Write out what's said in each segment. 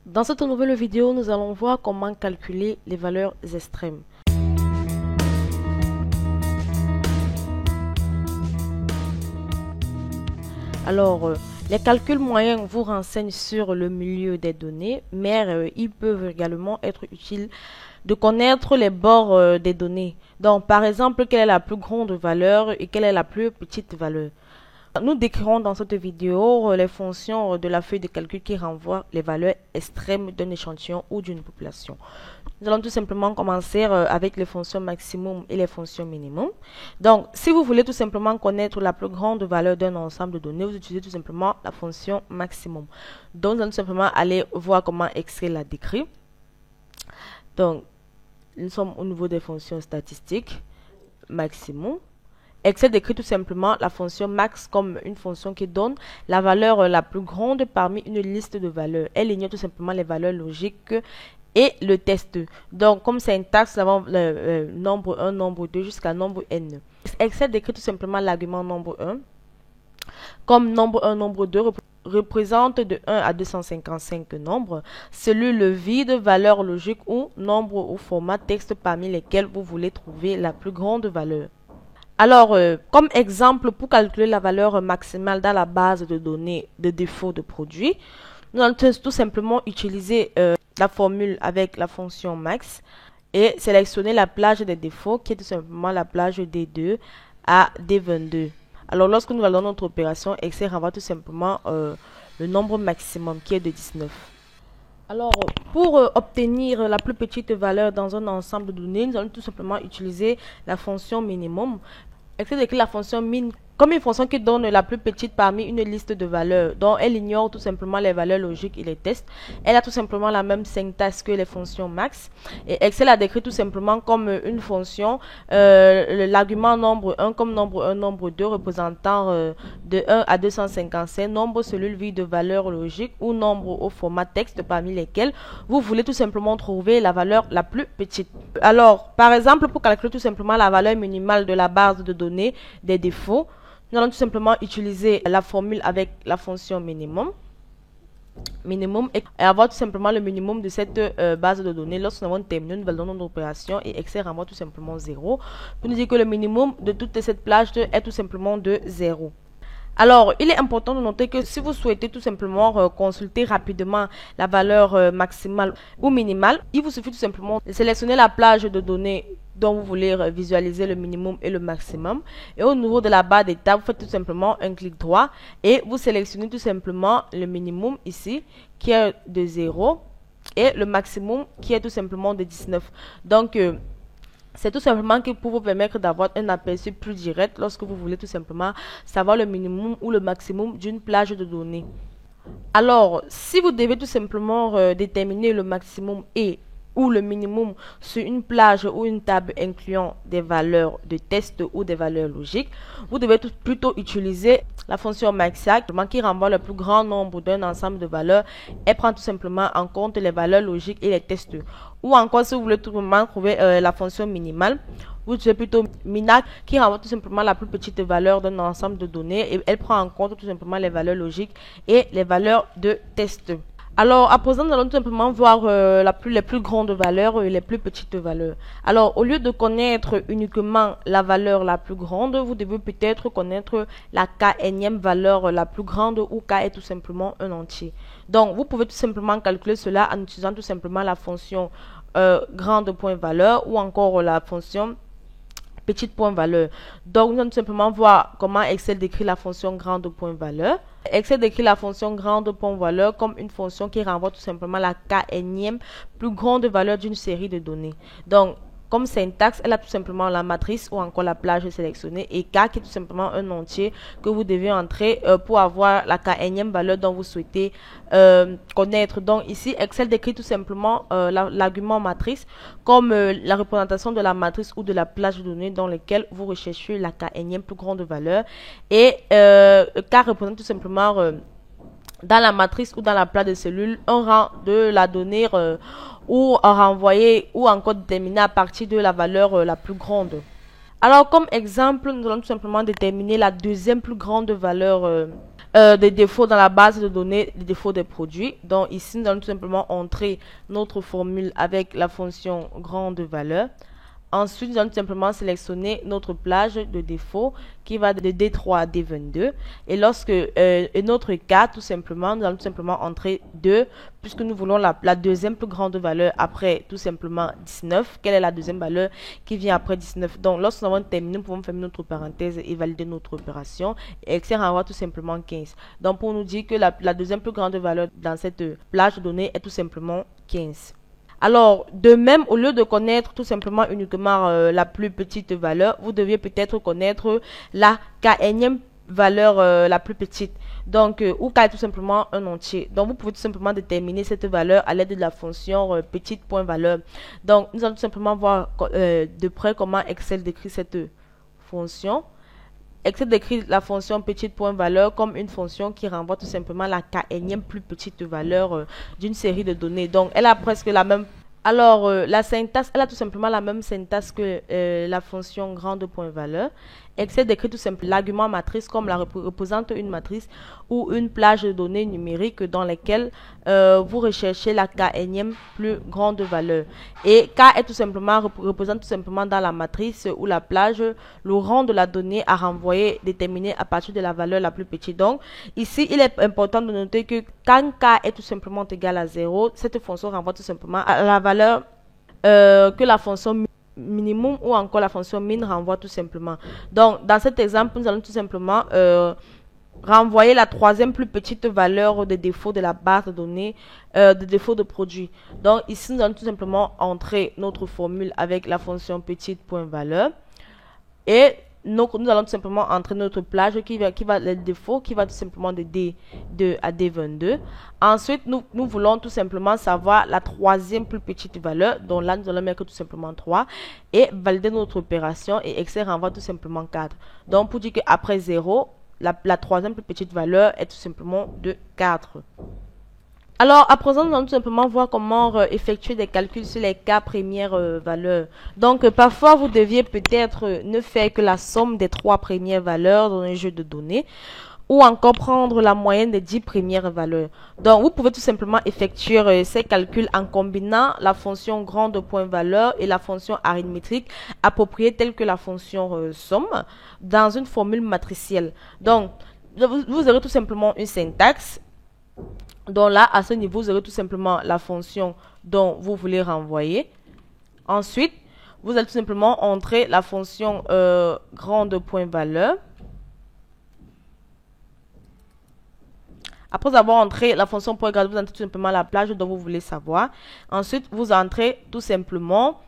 Dans cette nouvelle vidéo, nous allons voir comment calculer les valeurs extrêmes. Alors, les calculs moyens vous renseignent sur le milieu des données, mais ils peuvent également être utiles de connaître les bords des données. Donc, par exemple, quelle est la plus grande valeur et quelle est la plus petite valeur. Nous décrirons dans cette vidéo les fonctions de la feuille de calcul qui renvoient les valeurs extrêmes d'un échantillon ou d'une population. Nous allons tout simplement commencer avec les fonctions maximum et les fonctions minimum. Donc, si vous voulez tout simplement connaître la plus grande valeur d'un ensemble de données, vous utilisez tout simplement la fonction maximum. Donc, nous allons tout simplement aller voir comment Excel la décrit. Donc, nous sommes au niveau des fonctions statistiques, maximum. Excel décrit tout simplement la fonction max comme une fonction qui donne la valeur la plus grande parmi une liste de valeurs. Elle ignore tout simplement les valeurs logiques et le test. Donc, comme syntaxe, nous avons le nombre 1, nombre 2 jusqu'à nombre n. Excel décrit tout simplement l'argument nombre 1 comme nombre 1, nombre 2 représente de 1 à 255 nombres, cellules vides, valeurs logiques ou nombres au format texte parmi lesquels vous voulez trouver la plus grande valeur. Alors, comme exemple, pour calculer la valeur maximale dans la base de données de défaut de produit, nous allons tout simplement utiliser la formule avec la fonction max et sélectionner la plage des défauts qui est tout simplement la plage D2 à D22. Alors, lorsque nous allons dans notre opération, Excel renvoie tout simplement le nombre maximum qui est de 19. Alors, pour obtenir la plus petite valeur dans un ensemble de données, nous allons tout simplement utiliser la fonction minimum. Excel décrit la fonction min comme une fonction qui donne la plus petite parmi une liste de valeurs, dont elle ignore tout simplement les valeurs logiques et les tests. Elle a tout simplement la même syntaxe que les fonctions max. Et Excel a décrit tout simplement comme une fonction l'argument nombre 1 comme nombre 1, nombre 2 représentant de 1 à 255 nombres cellules vides de valeurs logiques ou nombres au format texte parmi lesquels vous voulez tout simplement trouver la valeur la plus petite. Alors, par exemple, pour calculer tout simplement la valeur minimale de la base de données des défauts, nous allons tout simplement utiliser la formule avec la fonction minimum et avoir tout simplement le minimum de cette base de données. Lorsque nous avons terminé, nous validons notre opération et Excel renvoie tout simplement 0 pour nous dire que le minimum de toute cette plage est tout simplement de 0. Alors, il est important de noter que si vous souhaitez tout simplement consulter rapidement la valeur maximale ou minimale, il vous suffit tout simplement de sélectionner la plage de données dont vous voulez visualiser le minimum et le maximum. Et au niveau de la barre d'étape, vous faites tout simplement un clic droit et vous sélectionnez tout simplement le minimum ici qui est de 0 et le maximum qui est tout simplement de 19. Donc, c'est tout simplement pour vous permettre d'avoir un aperçu plus direct lorsque vous voulez tout simplement savoir le minimum ou le maximum d'une plage de données. Alors, si vous devez tout simplement déterminer le maximum ou le minimum sur une plage ou une table incluant des valeurs de test ou des valeurs logiques, vous devez plutôt utiliser la fonction maxiac qui renvoie le plus grand nombre d'un ensemble de valeurs et prend tout simplement en compte les valeurs logiques et les tests. Ou encore, si vous voulez tout simplement trouver la fonction minimale, vous utilisez plutôt minac qui renvoie tout simplement la plus petite valeur d'un ensemble de données et elle prend en compte tout simplement les valeurs logiques et les valeurs de test. Alors, à présent, nous allons tout simplement voir les plus grandes valeurs et les plus petites valeurs. Alors, au lieu de connaître uniquement la valeur la plus grande, vous devez peut-être connaître la k'nième valeur la plus grande où k est tout simplement un entier. Donc, vous pouvez tout simplement calculer cela en utilisant tout simplement la fonction grande point valeur ou encore la fonction petite point valeur. Donc, nous allons tout simplement voir comment Excel décrit la fonction grande point valeur. Excel décrit la fonction grande point valeur comme une fonction qui renvoie tout simplement la k'nième plus grande valeur d'une série de données. Donc, comme syntaxe, elle a tout simplement la matrice ou encore la plage sélectionnée et k qui est tout simplement un entier que vous devez entrer pour avoir la k'nième valeur dont vous souhaitez connaître. Donc ici, Excel décrit tout simplement l'argument matrice comme la représentation de la matrice ou de la plage de données dans laquelle vous recherchez la k'nième plus grande valeur et k représente tout simplement dans la matrice ou dans la plage de cellules un rang de la donnée ou renvoyer ou encore déterminer à partir de la valeur la plus grande. Alors, comme exemple, nous allons tout simplement déterminer la deuxième plus grande valeur des défauts dans la base de données, des défauts des produits. Donc ici, nous allons tout simplement entrer notre formule avec la fonction grande valeur. Ensuite, nous allons tout simplement sélectionner notre plage de défaut qui va de D3 à D22. Et lorsque notre cas, tout simplement, nous allons tout simplement entrer 2, puisque nous voulons la deuxième plus grande valeur après tout simplement 19. Quelle est la deuxième valeur qui vient après 19? Donc, lorsque nous avons terminé, nous pouvons fermer notre parenthèse et valider notre opération. Et Excel renvoie tout simplement 15. Donc, pour nous dire que la deuxième plus grande valeur dans cette plage de données est tout simplement 15. Alors, de même, au lieu de connaître tout simplement uniquement la plus petite valeur, vous deviez peut-être connaître la knième valeur la plus petite. Donc, ou k est tout simplement un entier. Donc, vous pouvez tout simplement déterminer cette valeur à l'aide de la fonction petite.valeur. Donc, nous allons tout simplement voir de près comment Excel décrit cette fonction. Excel décrit la fonction petite.valeur comme une fonction qui renvoie tout simplement la knième plus petite valeur d'une série de données. Donc, elle a presque la même... Alors, la syntaxe, elle a tout simplement la même syntaxe que la fonction grande.valeur. Excel décrit tout simplement l'argument matrice comme la représente une matrice ou une plage de données numériques dans lesquelles vous recherchez la knième plus grande valeur. Et k est tout simplement représente tout simplement dans la matrice ou la plage le rang de la donnée à renvoyer déterminé à partir de la valeur la plus petite. Donc, ici, il est important de noter que quand k est tout simplement égal à 0, cette fonction renvoie tout simplement à la valeur que la fonction minimum ou encore la fonction min renvoie tout simplement. Donc, dans cet exemple, nous allons tout simplement renvoyer la troisième plus petite valeur de défaut de la base de données de défaut de produit. Donc, ici, nous allons tout simplement entrer notre formule avec la fonction petite.valeur et nous allons tout simplement entrer notre plage qui va le défaut qui va tout simplement de D2 à D22. Ensuite, nous voulons tout simplement savoir la troisième plus petite valeur. Donc là, nous allons mettre tout simplement 3 et valider notre opération et Excel renvoie tout simplement 4. Donc, pour dire qu'après 0, la troisième plus petite valeur est tout simplement de 4. Alors, à présent, nous allons tout simplement voir comment effectuer des calculs sur les k premières valeurs. Donc, parfois, vous deviez peut-être ne faire que la somme des 3 premières valeurs dans un jeu de données ou encore prendre la moyenne des 10 premières valeurs. Donc, vous pouvez tout simplement effectuer ces calculs en combinant la fonction grande.valeur et la fonction arithmétique appropriée telle que la fonction somme dans une formule matricielle. Donc, vous aurez tout simplement une syntaxe. Donc là, à ce niveau, vous aurez tout simplement la fonction dont vous voulez renvoyer. Ensuite, vous allez tout simplement entrer la fonction grande.valeur. Après avoir entré la fonction point grade, vous entrez tout simplement la plage dont vous voulez savoir. Ensuite, vous entrez tout simplement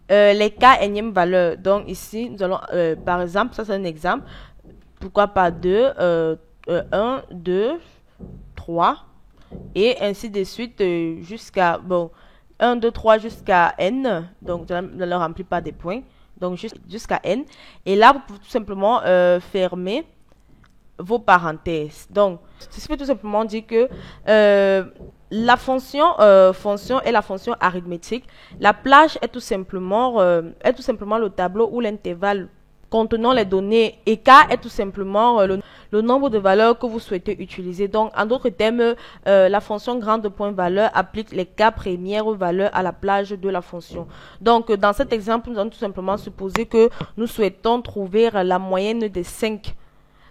les knième valeurs. Donc ici, nous allons, par exemple, ça c'est un exemple. Pourquoi pas 2, 1, 2, 3, et ainsi de suite jusqu'à, bon, 1, 2, 3 jusqu'à n, donc je ne remplis pas des points, donc jusqu'à n, et là, vous pouvez tout simplement fermer vos parenthèses. Donc, ceci veut tout simplement dire que la fonction est la fonction arithmétique. La plage est tout simplement le tableau ou l'intervalle contenant les données et k est tout simplement le nombre de valeurs que vous souhaitez utiliser. Donc, en d'autres termes, la fonction grande.valeur applique les k premières valeurs à la plage de la fonction. Donc, dans cet exemple, nous allons tout simplement supposer que nous souhaitons trouver la moyenne des 5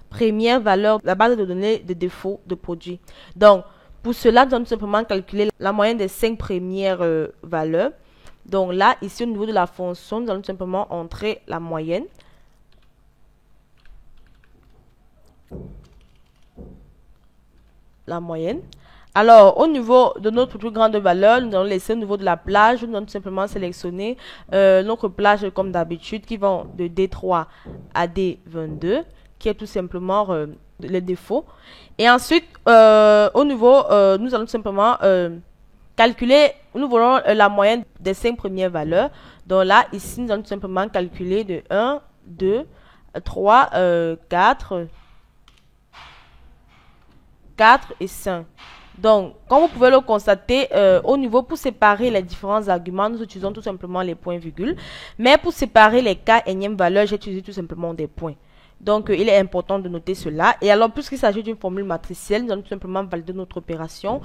premières valeurs de la base de données de défaut de produit. Donc, pour cela, nous allons tout simplement calculer la moyenne des 5 premières valeurs. Donc là, ici, au niveau de la fonction, nous allons tout simplement entrer la moyenne. La moyenne. Alors, au niveau de notre plus grande valeur, nous allons laisser au niveau de la plage, nous allons tout simplement sélectionner notre plage comme d'habitude qui va de D3 à D22, qui est tout simplement le défaut. Et ensuite, au niveau, nous allons tout simplement calculer, nous voulons la moyenne des 5 premières valeurs. Donc là, ici, nous allons tout simplement calculer de 1, 2, 3, 4 et 5. Donc, comme vous pouvez le constater, au niveau pour séparer les différents arguments, nous utilisons tout simplement les points-virgules. Mais pour séparer les cas énième valeur, j'ai utilisé tout simplement des points. Donc, il est important de noter cela. Et alors, puisqu'il s'agit d'une formule matricielle, nous allons tout simplement valider notre opération.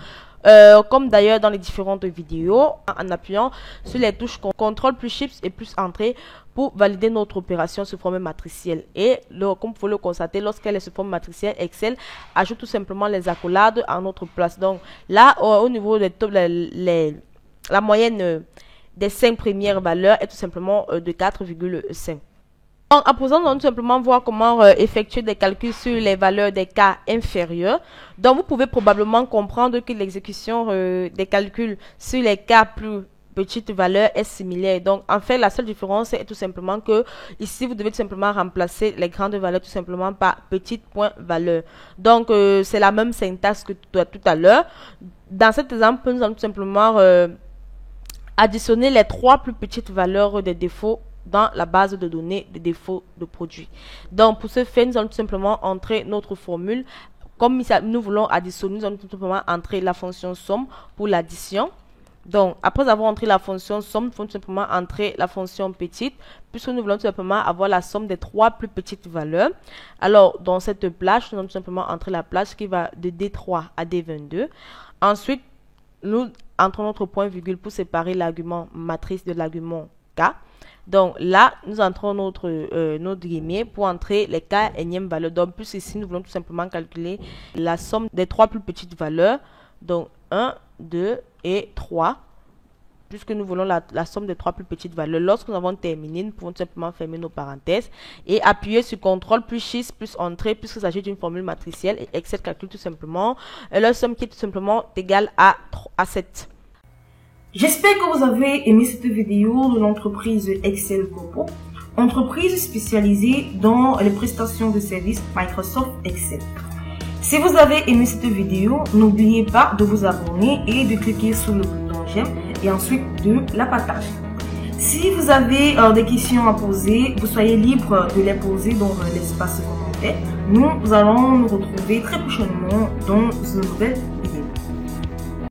Comme d'ailleurs dans les différentes vidéos, en appuyant sur les touches CTRL plus Shift et plus Entrée pour valider notre opération sous forme matricielle. Et comme vous pouvez le constater, lorsqu'elle est sous forme matricielle, Excel ajoute tout simplement les accolades à notre place. Donc là, au niveau des top, la moyenne des 5 premières valeurs est tout simplement de 4,5. Donc, à présent, nous allons tout simplement voir comment effectuer des calculs sur les valeurs des cas inférieurs. Donc, vous pouvez probablement comprendre que l'exécution des calculs sur les cas plus petites valeurs est similaire. Donc, en fait, la seule différence est tout simplement que ici, vous devez tout simplement remplacer les grandes valeurs tout simplement par petites points valeurs. Donc, c'est la même syntaxe que tout à l'heure. Dans cet exemple, nous allons tout simplement additionner les 3 plus petites valeurs des défauts dans la base de données des défauts de produits. Donc, pour ce faire, nous allons tout simplement entrer notre formule. Comme nous voulons additionner, nous allons tout simplement entrer la fonction somme pour l'addition. Donc, après avoir entré la fonction somme, nous allons tout simplement entrer la fonction petite, puisque nous voulons tout simplement avoir la somme des 3 plus petites valeurs. Alors, dans cette plage, nous allons tout simplement entrer la plage qui va de D3 à D22. Ensuite, nous entrons notre point-virgule pour séparer l'argument matrice de l'argument K. Donc là, nous entrons notre guillemets pour entrer les cas énième valeur. Donc plus ici, nous voulons tout simplement calculer la somme des 3 plus petites valeurs. Donc 1, 2 et 3. Puisque nous voulons la somme des 3 plus petites valeurs. Lorsque nous avons terminé, nous pouvons tout simplement fermer nos parenthèses et appuyer sur CTRL plus Shift plus Entrée puisqu'il s'agit d'une formule matricielle et Excel calcule tout simplement la somme qui est tout simplement égale à 7. J'espère que vous avez aimé cette vidéo de l'entreprise Excel Corpo, entreprise spécialisée dans les prestations de services Microsoft Excel. Si vous avez aimé cette vidéo, n'oubliez pas de vous abonner et de cliquer sur le bouton j'aime et ensuite de la partager. Si vous avez des questions à poser, vous soyez libre de les poser dans l'espace commentaire. Nous allons nous retrouver très prochainement dans une nouvelle vidéo.